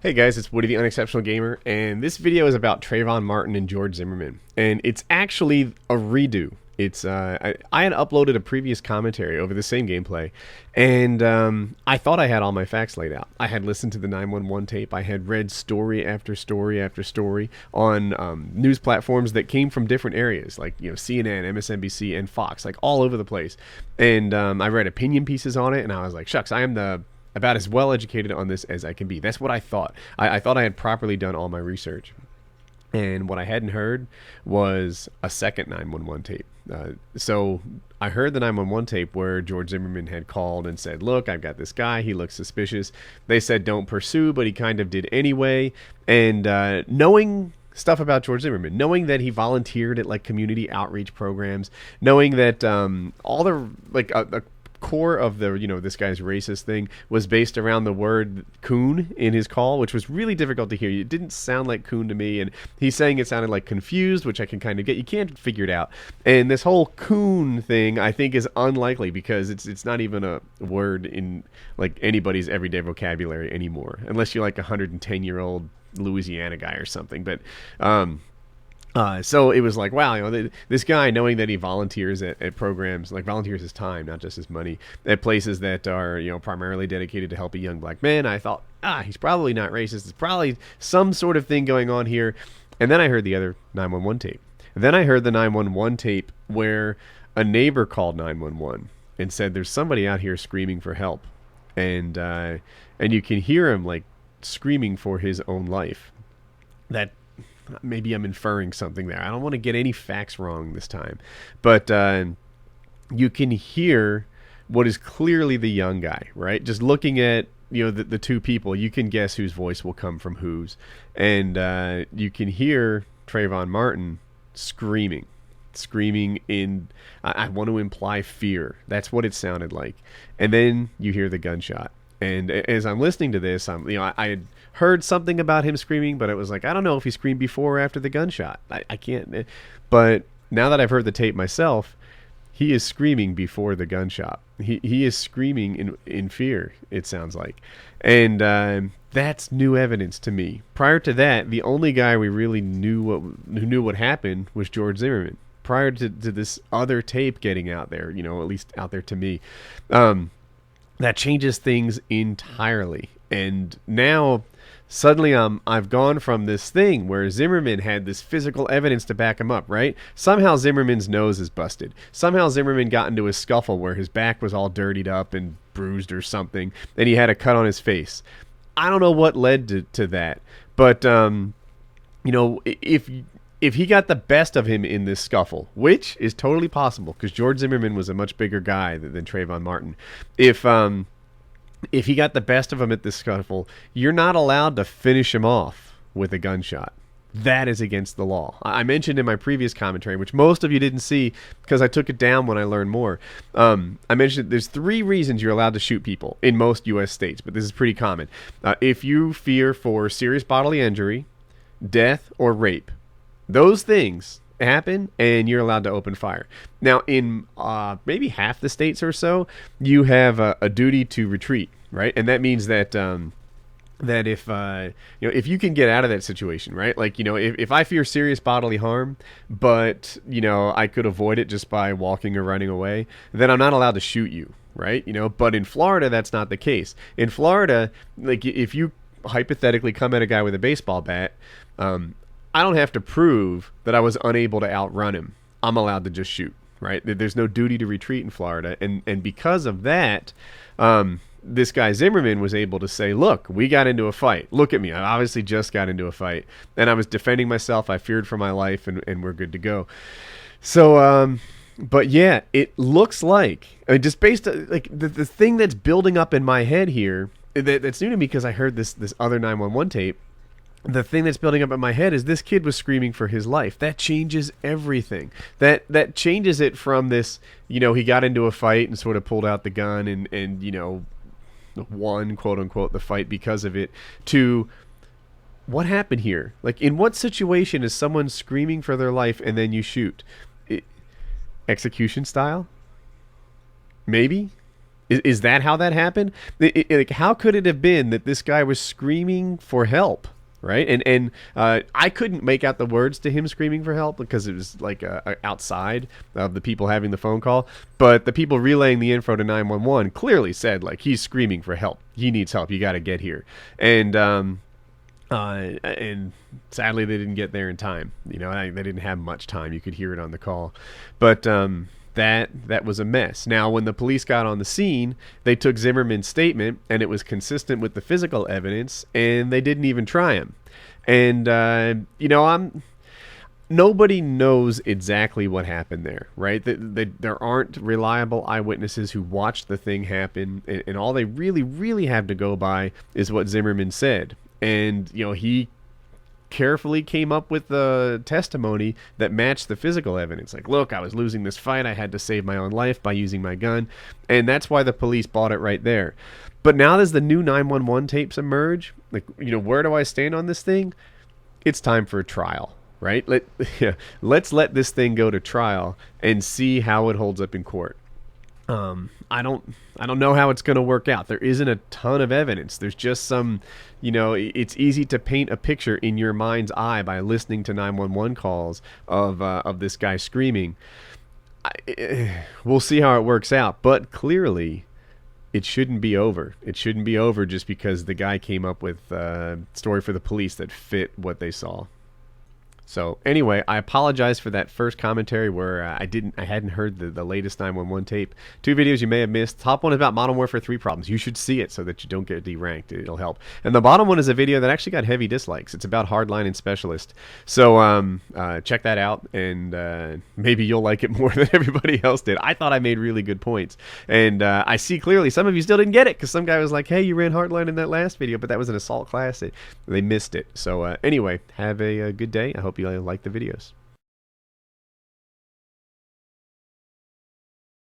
Hey guys, it's Woody the Unexceptional Gamer, and this video is about Trayvon Martin and George Zimmerman, and it's actually a redo. I had uploaded a previous commentary over the same gameplay, and I thought I had all my facts laid out. I had listened to the 911 tape. I had read story after story after story on news platforms that came from different areas, like CNN, MSNBC, and Fox, like all over the place. And I read opinion pieces on it, and I was like, shucks, I am about as well educated on this as I can be. That's what I thought. I thought I had properly done all my research. And what I hadn't heard was a second 911 tape. So I heard the 911 tape where George Zimmerman had called and said, look, I've got this guy. He looks suspicious. They said don't pursue, but he kind of did anyway. And knowing stuff about George Zimmerman, knowing that he volunteered at like community outreach programs, knowing that all the like a core of the this guy's racist thing was based around the word coon in his call, which was really difficult to hear. It didn't sound like coon to me, and he's saying it sounded like confused, which I can kind of get. You can't figure it out. And this whole coon thing I think is unlikely because it's not even a word in like anybody's everyday vocabulary anymore, unless you're like 110-year-old Louisiana guy or something. But so it was like, wow, this guy, knowing that he volunteers at programs, like volunteers his time, not just his money, at places that are, primarily dedicated to helping young black men, I thought, he's probably not racist. There's probably some sort of thing going on here. And then I heard the other 911 tape. Then I heard the 911 tape where a neighbor called 911 and said, there's somebody out here screaming for help. And you can hear him like screaming for his own life. That maybe I'm inferring something there. I don't want to get any facts wrong this time. But you can hear what is clearly the young guy, right? Just looking at the two people, you can guess whose voice will come from whose. And you can hear Trayvon Martin screaming in, I want to imply fear. That's what it sounded like. And then you hear the gunshot. And as I'm listening to this, I had heard something about him screaming, but it was like, I don't know if he screamed before or after the gunshot. I can't. But now that I've heard the tape myself, he is screaming before the gunshot. He is screaming in fear, it sounds like. And that's new evidence to me. Prior to that, the only guy we really who knew what happened was George Zimmerman. Prior to this other tape getting out there, at least out there to me. That changes things entirely. And now suddenly I've gone from this thing where Zimmerman had this physical evidence to back him up, right? Somehow Zimmerman's nose is busted. Somehow Zimmerman got into a scuffle where his back was all dirtied up and bruised or something, and he had a cut on his face. I don't know what led to that, but if he got the best of him in this scuffle, which is totally possible because George Zimmerman was a much bigger guy than Trayvon Martin. If he got the best of him at this scuffle, you're not allowed to finish him off with a gunshot. That is against the law. I mentioned in my previous commentary, which most of you didn't see because I took it down when I learned more. I mentioned there's 3 reasons you're allowed to shoot people in most U.S. states, but this is pretty common. If you fear for serious bodily injury, death, or rape. Those things happen, and you're allowed to open fire. Now, in maybe half the states or so, you have a duty to retreat, right? And that means that that if you can get out of that situation, right? Like if I fear serious bodily harm, but I could avoid it just by walking or running away, then I'm not allowed to shoot you, right? But in Florida, that's not the case. In Florida, like if you hypothetically come at a guy with a baseball bat, I don't have to prove that I was unable to outrun him. I'm allowed to just shoot, right? There's no duty to retreat in Florida. And because of that, this guy Zimmerman was able to say, look, we got into a fight. Look at me. I obviously just got into a fight. And I was defending myself. I feared for my life, and we're good to go. So, but yeah, it looks like, just based on, like, the thing that's building up in my head here, that's new to me because I heard this other 911 tape. The thing that's building up in my head is this kid was screaming for his life. That changes everything. That changes it from this, he got into a fight and sort of pulled out the gun and won, quote unquote, the fight because of it, to what happened here? Like, in what situation is someone screaming for their life and then you shoot? Execution style? Maybe? Is that how that happened? Like, how could it have been that this guy was screaming for help, right? And I couldn't make out the words to him screaming for help because it was like outside of the people having the phone call. But the people relaying the info to 911 clearly said, like, he's screaming for help. He needs help. You got to get here. And sadly, they didn't get there in time. You know, they didn't have much time. You could hear it on the call, but that was a mess. Now, when the police got on the scene, they took Zimmerman's statement, and it was consistent with the physical evidence, and they didn't even try him. And you know, nobody knows exactly what happened there, right? There aren't reliable eyewitnesses who watched the thing happen, and all they really have to go by is what Zimmerman said. And you know, he carefully came up with the testimony that matched the physical evidence. Like, look, I was losing this fight. I had to save my own life by using my gun. And that's why the police bought it right there. But now as the new 911 tapes emerge, like, you know, where do I stand on this thing? It's time for a trial, right? Let's let this thing go to trial and see how it holds up in court. I don't know how it's going to work out. There isn't a ton of evidence. There's just some, you know, it's easy to paint a picture in your mind's eye by listening to 911 calls of this guy screaming. We'll see how it works out, but clearly it shouldn't be over. It shouldn't be over just because the guy came up with a story for the police that fit what they saw. So anyway, I apologize for that first commentary where I hadn't heard the latest 911 tape. 2 videos you may have missed. Top one is about Modern Warfare 3 problems. You should see it so that you don't get deranked. It'll help. And the bottom one is a video that actually got heavy dislikes. It's about Hardline and Specialist. So check that out, and maybe you'll like it more than everybody else did. I thought I made really good points, and I see clearly some of you still didn't get it because some guy was like, "Hey, you ran Hardline in that last video," but that was an assault class. They missed it. So anyway, have a good day. I hope you like the videos.